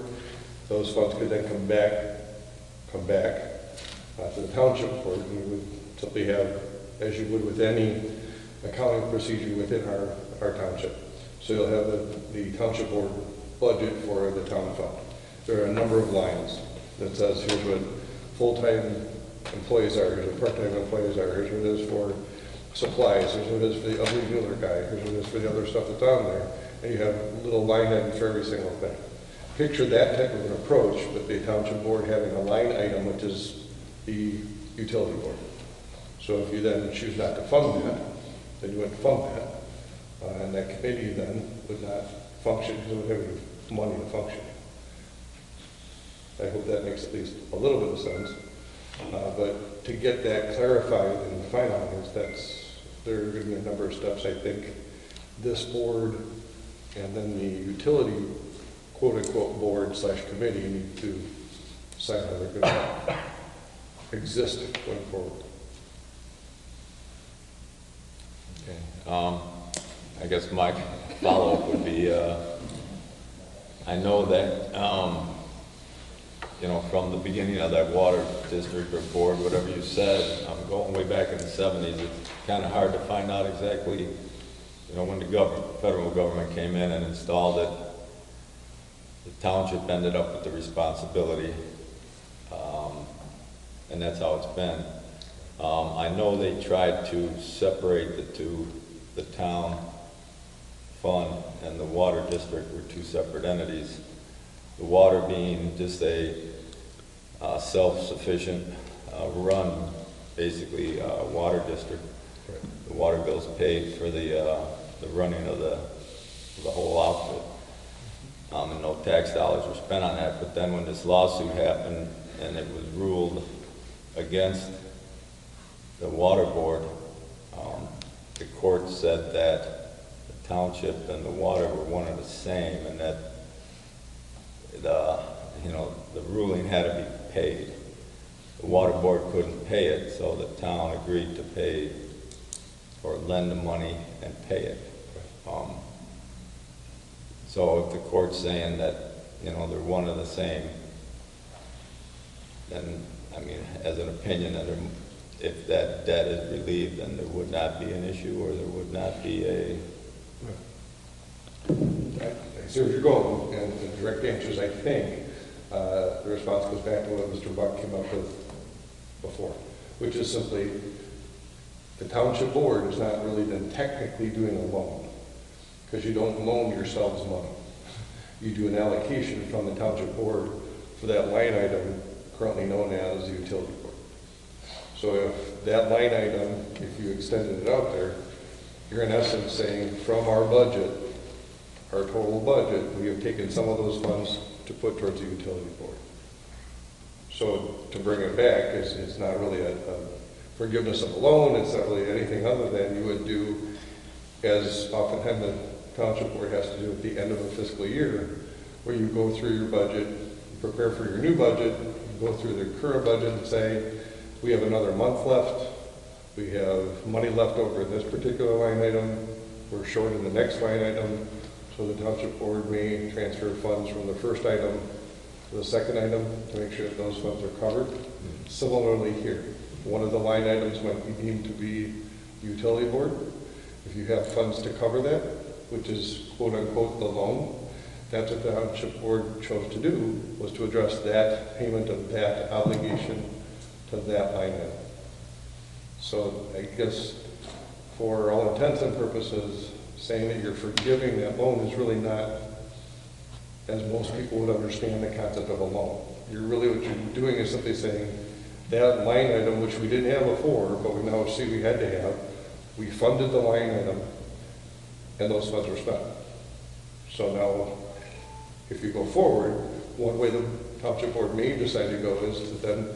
Those funds could then come back to the township board, and we would simply have, as you would with any accounting procedure within our township. So you'll have the township board budget for the town fund. There are a number of lines that says here's what full-time employees are, here's what part-time employees are, here's what it is for supplies, here's what it is for the ugly dealer guy, here's what it is for the other stuff that's on there, and you have a little line item for every single thing. Picture that type of an approach, but the township board having a line item, which is the utility board. So if you then choose not to fund that, then you wouldn't fund that, and that committee then would not function because it would have the money to function. I hope that makes at least a little bit of sense. But to get that clarified and finalized, there are going to be a number of steps, I think, this board and then the utility quote-unquote board / committee need to decide how they're going to exist going forward. Okay. I guess my follow-up would be, I know that, from the beginning of that water district or board, whatever you said, I'm going way back in the 70s, it's kind of hard to find out exactly, when the federal government came in and installed it, the township ended up with the responsibility, and that's how it's been. I know they tried to separate the two, the town fund and the water district were two separate entities. The water being just a self-sufficient run, basically water district. The water bill's paid for the running of the whole outfit. And no tax dollars were spent on that. But then when this lawsuit happened and it was ruled against the water board, the court said that the township and the water were one and the same, and that the ruling had to be paid. the water board couldn't pay it, so the town agreed to pay or lend the money and pay it. So if the court's saying that, you know, they're one and the same, then, I mean, as an opinion, that if that debt is relieved, then there would not be an issue, or there would not be a... I see where you're going, and the direct answer is, I think, the response goes back to what Mr. Buck came up with before, which is simply, the township board is not really then technically doing a loan, because you don't loan yourselves money. You do an allocation from the township board for that line item currently known as the utility board. So if that line item, if you extended it out there, you're in essence saying, from our budget, our total budget, we have taken some of those funds to put towards the utility board. So to bring it back, it's not really a forgiveness of a loan, it's not really anything other than you would do, as oftentimes the township board has to do at the end of a fiscal year, where you go through your budget, you prepare for your new budget, you go through the current budget and say, we have another month left, we have money left over in this particular line item, we're short in the next line item, so the township board may transfer funds from the first item to the second item to make sure that those funds are covered. Similarly here, one of the line items might be deemed to be utility board. If you have funds to cover that, which is quote unquote the loan, that's what the township board chose to do, was to address that payment of that obligation to that line item. So I guess for all intents and purposes, saying that you're forgiving that loan is really not, as most people would understand the concept of a loan. You're really, what you're doing is simply saying, that line item, which we didn't have before, but we now see we had to have, we funded the line item, and those funds were spent. So now, if you go forward, one way the township board may decide to go is to then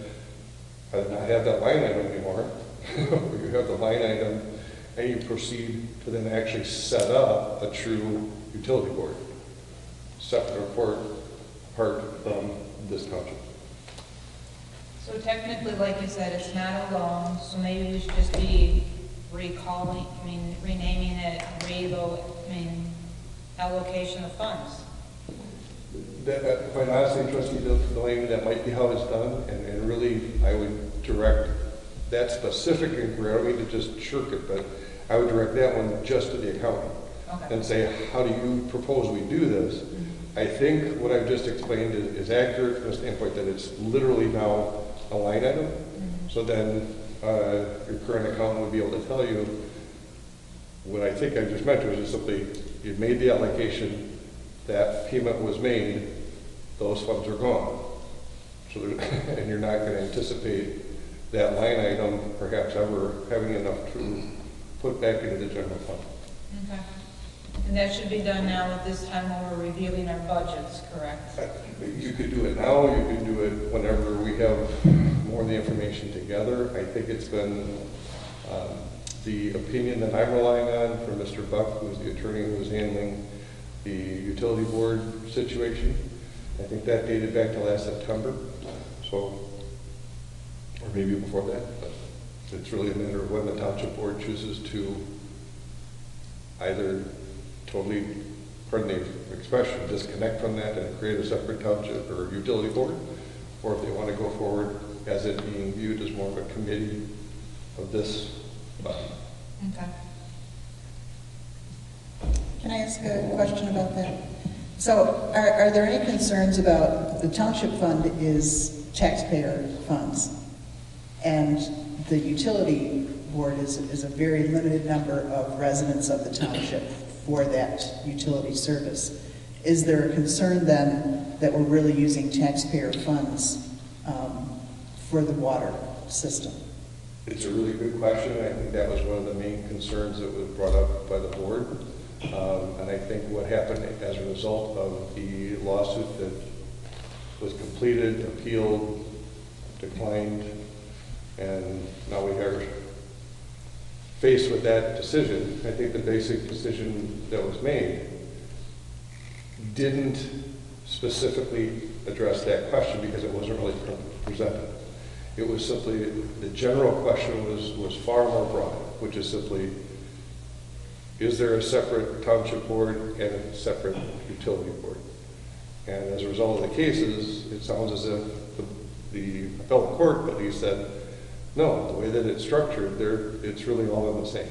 either not have that line item anymore, or you have the line item, and you proceed to then actually set up a true utility board, separate or apart from this township. So technically, like you said, it's not a loan, so maybe we should just be renaming it, allocation of funds. Quite honestly, Trustee Delaney, that might be how it's done, and really, I would direct that specific inquiry. I don't mean to just shirk it, but I would direct that one just to the accountant. Okay. And say, how do you propose we do this? Mm-hmm. I think what I've just explained is accurate from the standpoint that it's literally now a line item. Mm-hmm. So then your current accountant would be able to tell you, what I think I just mentioned was just simply, you made the allocation, that payment was made, those funds are gone. So and you're not going to anticipate that line item perhaps ever having enough to put back into the general fund. Okay. And that should be done now at this time when we're reviewing our budgets, correct? You could do it now, you could do it whenever we have more of the information together. I think it's been the opinion that I'm relying on from Mr. Buck, who is the attorney who was handling the utility board situation. I think that dated back to last September, so, or maybe before that, but it's really a matter of when the township board chooses to either totally, pardon the expression, disconnect from that and create a separate township or utility board, or if they want to go forward as it being viewed as more of a committee of this body. Okay. Can I ask a question about that? So are there any concerns about the township fund is taxpayer funds, and the utility board is a very limited number of residents of the township for that utility service? Is there a concern then that we're really using taxpayer funds for the water system? It's a really good question. I think that was one of the main concerns that was brought up by the board. And I think what happened as a result of the lawsuit that was completed, appealed, declined, and now we are faced with that decision. I think the basic decision that was made didn't specifically address that question because it wasn't really presented. It was simply, the general question was far more broad, which is simply, is there a separate township board and a separate utility board? And as a result of the cases, it sounds as if the appellate court at least said, no, the way that it's structured, it's really all in the same.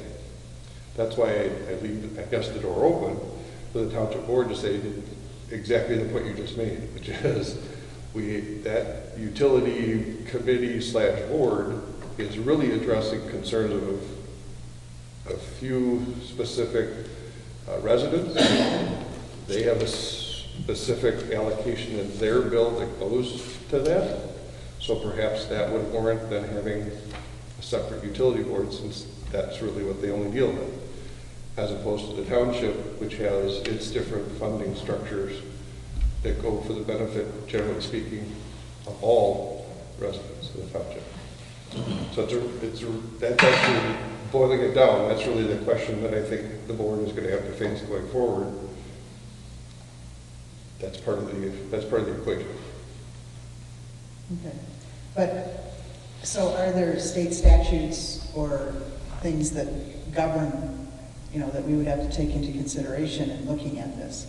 That's why I leave, I guess, the door open for the township board to say exactly the point you just made, which is that utility committee / board is really addressing concerns of a few specific residents. They have a specific allocation in their bill that goes to that. So perhaps that would warrant then having a separate utility board, since that's really what they only deal with, as opposed to the township, which has its different funding structures that go for the benefit, generally speaking, of all residents of the township. So that's actually, boiling it down, that's really the question that I think the board is going to have to face going forward. That's part of the equation. Okay. But, so are there state statutes or things that govern, that we would have to take into consideration in looking at this?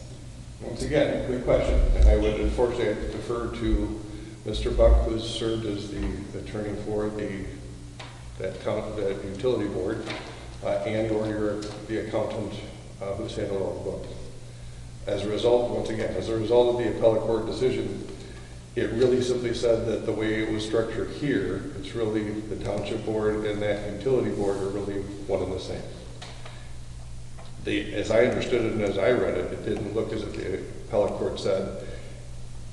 Once again, good question. And I would unfortunately have to defer to Mr. Buck, who's served as the attorney for that utility board, and or the accountant who's handled all the books. As a result of the appellate court decision, it really simply said that the way it was structured here, it's really the township board and that utility board are really one and the same. As I understood it and as I read it, it didn't look as if the appellate court said,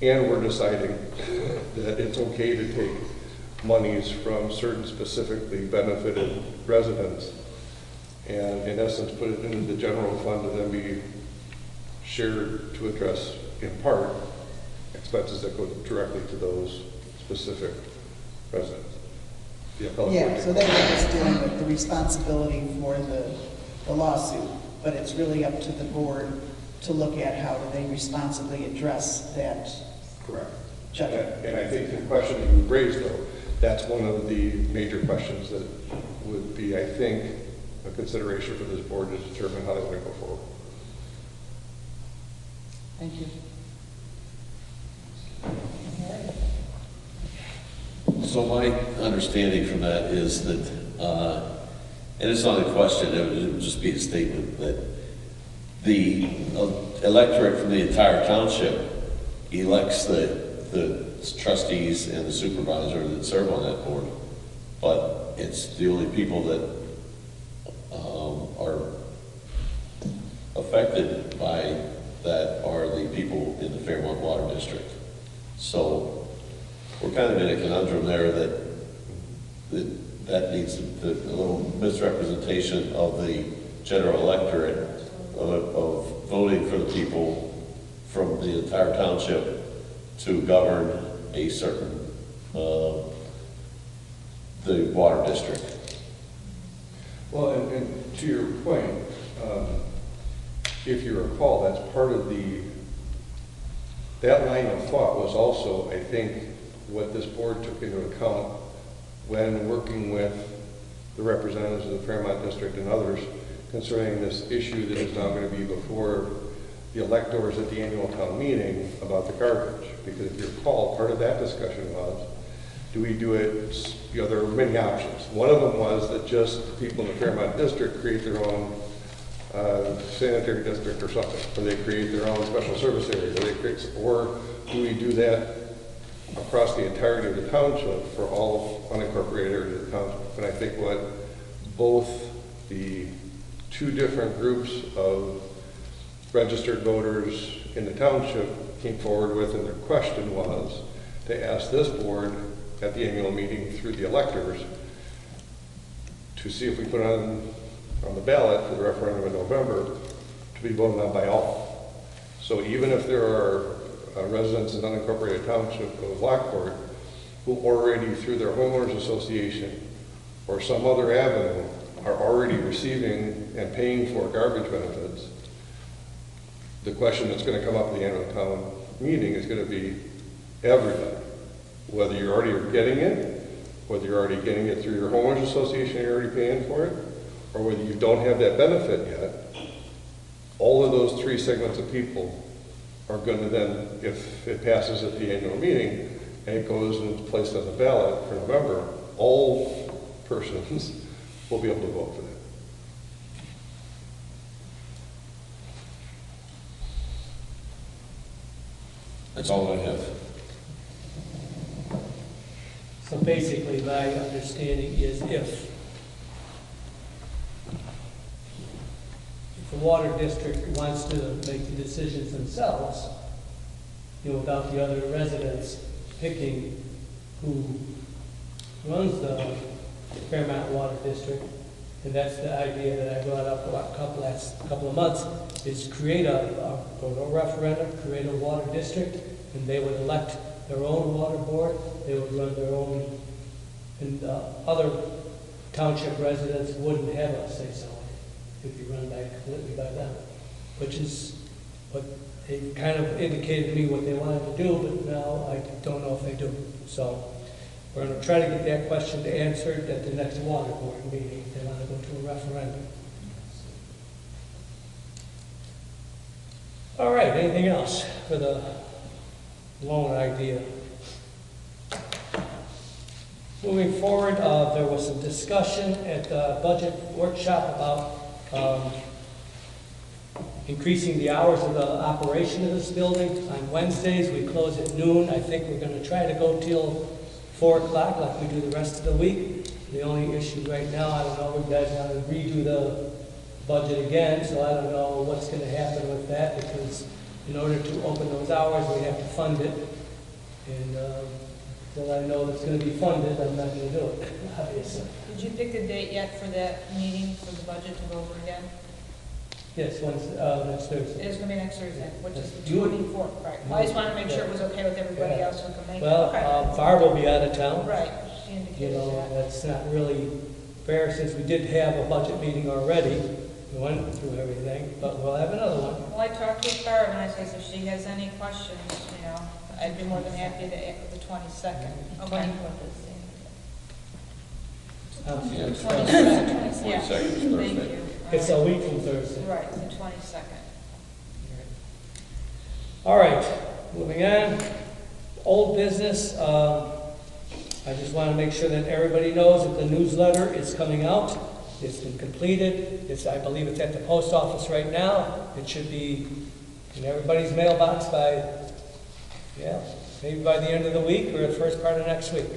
and we're deciding that it's okay to take monies from certain specifically benefited residents and in essence put it into the general fund and then be shared to address in part expenses that go directly to those specific residents. Yeah, so they were just dealing with the responsibility for the lawsuit, but it's really up to the board to look at how do they responsibly address that. Correct. Judgment. And I think the question that you raised, though, that's one of the major questions that would be, I think, a consideration for this board to determine how they want to go forward. Thank you. So my understanding from that is that, and it's not a question, it would just be a statement, that the electorate from the entire township elects the trustees and the supervisor that serve on that board, but it's the only people that are affected by that are the people in the Fairmont Water District. So we're kind of in a conundrum there that needs a little misrepresentation of the general electorate of voting for the people from the entire township to govern a certain, the water district. Well, and to your point, if you recall, that's part of that line of thought was also, I think, what this board took into account when working with the representatives of the Fairmont District and others concerning this issue that is now going to be before the electors at the annual town meeting about the garbage. Because if you recall, part of that discussion was, do we do it, there are many options. One of them was that just the people in the Fairmont District create their own sanitary district or something, or they create their own special service area, or do we do that across the entirety of the township for all unincorporated areas of the township? And I think what both the two different groups of registered voters in the township came forward with, and their question was to ask this board at the annual meeting through the electors to see if we put on the ballot for the referendum in November to be voted on by all. So even if there are residents in unincorporated township of Lockport who already through their homeowners association or some other avenue are already receiving and paying for garbage benefits, the question that's going to come up at the annual town meeting is going to be everybody, whether you already are getting it whether you're already getting it through your homeowners association and you're already paying for it, or whether you don't have that benefit yet, all of those three segments of people are going to then, if it passes at the annual meeting and it goes and it's placed on the ballot for November, all persons will be able to vote for that. That's all I have. So basically, my understanding is if the water district wants to make the decisions themselves, without the other residents picking who runs the Fairmount Water District, and that's the idea that I brought up last couple of months, is create a referendum, create a water district, and they would elect their own water board, they would run their own, and other township residents wouldn't have a say-so. It'd be run completely by them, which is what they kind of indicated to me what they wanted to do, but now I don't know if they do. So we're going to try to get that question answered at the next water board meeting if they want to go to a referendum. All right, anything else for the loan idea? Moving forward, there was some discussion at the budget workshop about increasing the hours of the operation of this building. On Wednesdays, we close at noon. I think we're going to try to go till 4 o'clock like we do the rest of the week. The only issue right now, I don't know, you guys want to redo the budget again, so I don't know what's going to happen with that, because in order to open those hours, we have to fund it. And until I know it's going to be funded, I'm not going to do it, obviously. Did you pick a date yet for that meeting for the budget to go over again? Yes, next Thursday. It is going to be next Thursday, which is the Do it. 24th, right? I just wanted to make sure it was okay with everybody Yeah. else who can make it. Well, Okay. Barb will be out of town. Right, she You indicated know, that. that's not really fair since we did have a budget meeting already. We went through everything, but we'll have another one. Well, I talked with Barb and I said, if she has any questions, I'd be more than happy to act with the 22nd. Okay. Yeah, it's 22nd. Yeah, 22nd is thank Thursday. you. It's a week from Thursday. Right, the 22nd. All right, moving on. Old business. I just want to make sure that everybody knows that the newsletter is coming out. It's been completed. I believe it's at the post office right now. It should be in everybody's mailbox by, maybe by the end of the week or the first part of next week.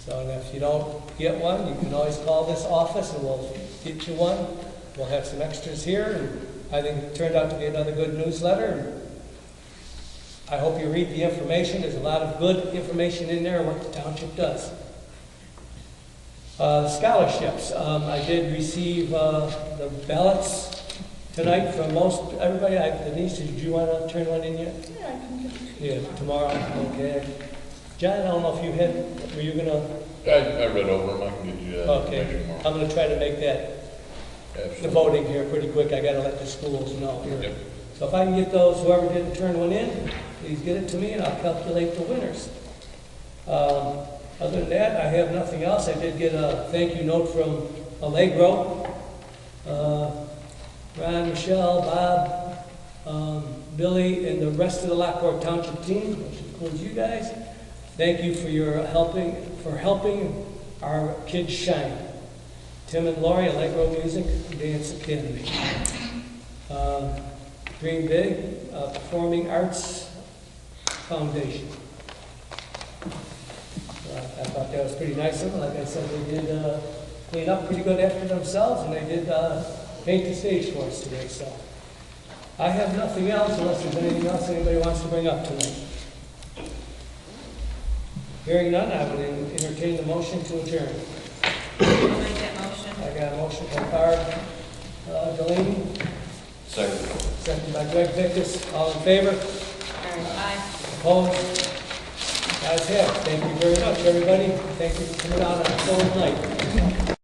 So and if you don't get one, you can always call this office and we'll get you one. We'll have some extras here, and I think it turned out to be another good newsletter. And I hope you read the information. There's a lot of good information in there on what the township does. Scholarships. I did receive the ballots tonight from most everybody. Denise, did you want to turn one in yet? Yeah, I can give it to you. Yeah, tomorrow. Okay. John, I don't know if you had. Were you gonna? I read over them, I can get you that Okay. information tomorrow. I'm gonna try to make that the Absolutely. voting here pretty quick. I gotta let the schools know here. Yep. So if I can get those, whoever didn't turn one in, please get it to me and I'll calculate the winners. Other than that, I have nothing else. I did get a thank you note from Allegro. Ron, Michelle, Bob, Billy, and the rest of the Lockport Township team, which includes you guys. Thank you for your helping our kids shine. Tim and Lori, Allegro Music Dance Academy. Dream Big, Performing Arts Foundation. I thought that was pretty nice of them. Like I said, they did clean up pretty good after themselves, and they did paint the stage for us today. So I have nothing else unless there's anything else anybody wants to bring up tonight. Hearing none, I would entertain the motion to adjourn. I'll make that motion. I got a motion by Barb Delaney, Second. second by Greg Vickus. All in favor? Aye. Opposed? Guys have. Thank you very much, everybody. Thank you for coming out on a cold night.